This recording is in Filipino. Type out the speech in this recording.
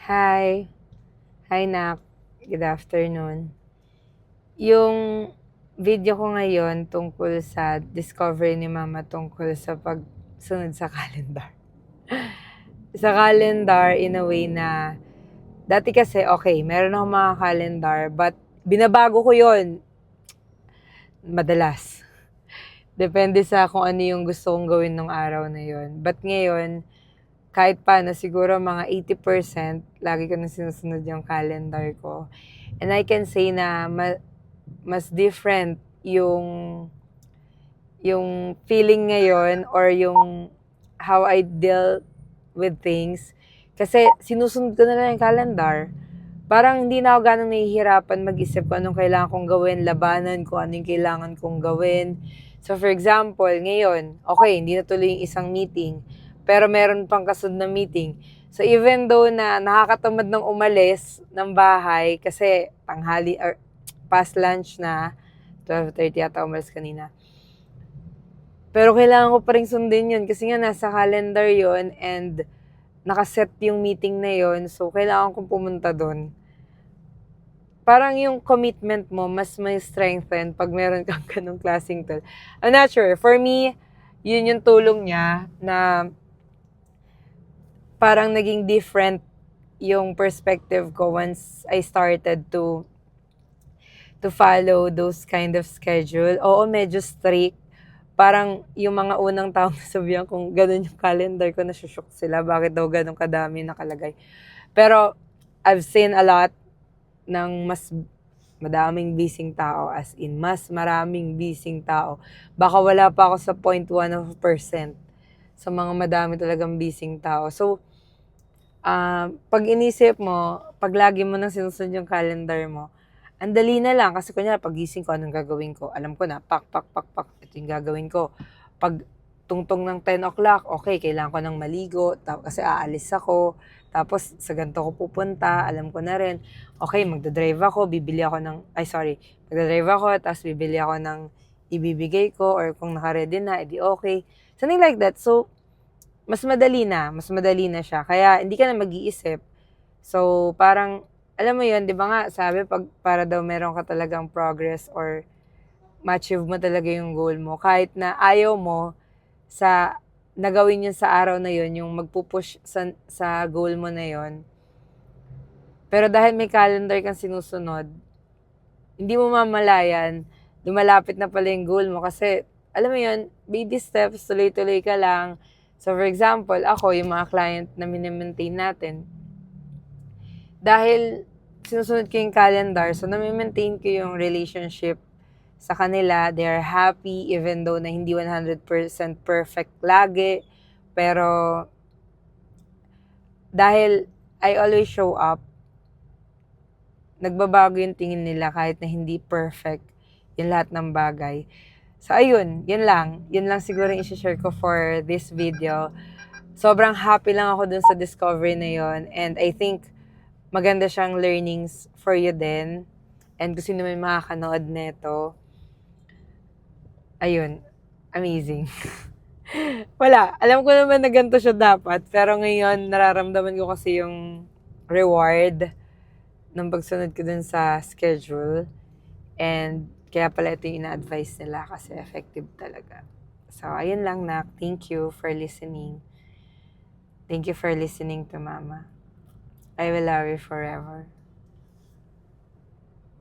Hi. Hi, Nak. Good afternoon. Yung video ko ngayon tungkol sa discovery ni Mama tungkol sa pagsunod sa calendar. Sa calendar in a way na dati kasi, okay, meron akong mga calendar, but binabago ko yon madalas. Depende sa kung ano yung gusto kong gawin nung araw na yon. But ngayon, kahit paano, siguro mga 80%, lagi ko na sinusunod yung calendar ko. And I can say na mas different yung feeling ngayon or yung how I deal with things. Kasi sinusunod ko na lang yung calendar. Parang hindi na ako ganong nahihirapan mag-isip kung anong kailangan kong gawin, labanan kung ano yung kailangan kong gawin. So for example, ngayon, okay, hindi na tuloy yung isang meeting, pero meron pang kasunod na meeting. So even though na nakakatamad ng umalis ng bahay kasi tanghali or past lunch na, 12:30 yata umalis kanina. Pero kailangan ko pa rin sundin yun kasi nga nasa calendar yun and nakaset yung meeting na yun. So, kailangan kong pumunta doon. Parang yung commitment mo, mas may strengthen pag meron kang ganong klaseng tool. I'm not sure. For me, yun yung tulong niya na parang naging different yung perspective ko once I started to follow those kind of schedule. Oo, medyo strict. Parang yung mga unang taong nasabihan kung ganun yung calendar ko, nasushock sila. Bakit daw ganun kadami nakalagay? Pero I've seen a lot ng mas madaming busy tao, as in, mas maraming busy tao. Baka wala pa ako sa 0.1% sa mga madami talagang busy tao. So, pag inisip mo, pag lagi mo nang sinusunod yung calendar mo, ang dali na lang. Kasi kunyari, pagising ko, anong gagawin ko? Alam ko na, pak, pak, pak, pak, ito yung gagawin ko. Pag tungtong ng 10 o'clock, okay, kailangan ko nang maligo, kasi aalis ako. Tapos, sa ganito ko pupunta, alam ko na rin. Okay, magdadrive ako, magdadrive ako, tapos bibili ako ng ibibigay ko, or kung naka-ready na, edi okay. Something like that. So, mas madali na siya. Kaya, hindi ka na mag-iisip. So, parang, alam mo yun, di ba nga, sabi, para daw meron ka talagang progress or ma-achieve mo talaga yung goal mo, kahit na ayaw mo sa nagawin yun sa araw na yun, yung magpupush sa goal mo na yun. Pero dahil may calendar kang sinusunod, hindi mo mamalayan, lumalapit na pala yung goal mo kasi, alam mo yun, baby steps, tuloy-tuloy ka lang. So for example, ako, yung mga client na minimaintain natin, dahil sinusunod ko yung calendar, so nami-maintain ko yung relationship sa kanila. They're happy even though na hindi 100% perfect lagi. Pero dahil I always show up, nagbabago yung tingin nila kahit na hindi perfect yung lahat ng bagay. So ayun, yun lang. Yun lang siguro yung isi-share ko for this video. Sobrang happy lang ako dun sa discovery na yun. And I think maganda siyang learnings for you din. And kung sino may makakanood nito, ayun, amazing. Wala, alam ko naman na ganito siya dapat, pero ngayon nararamdaman ko kasi yung reward ng pagsunod ko dun sa schedule. And kaya pala ito yung ina-advise nila kasi effective talaga. So, ayun lang, Nak. Thank you for listening. Thank you for listening to Mama. I will love you forever.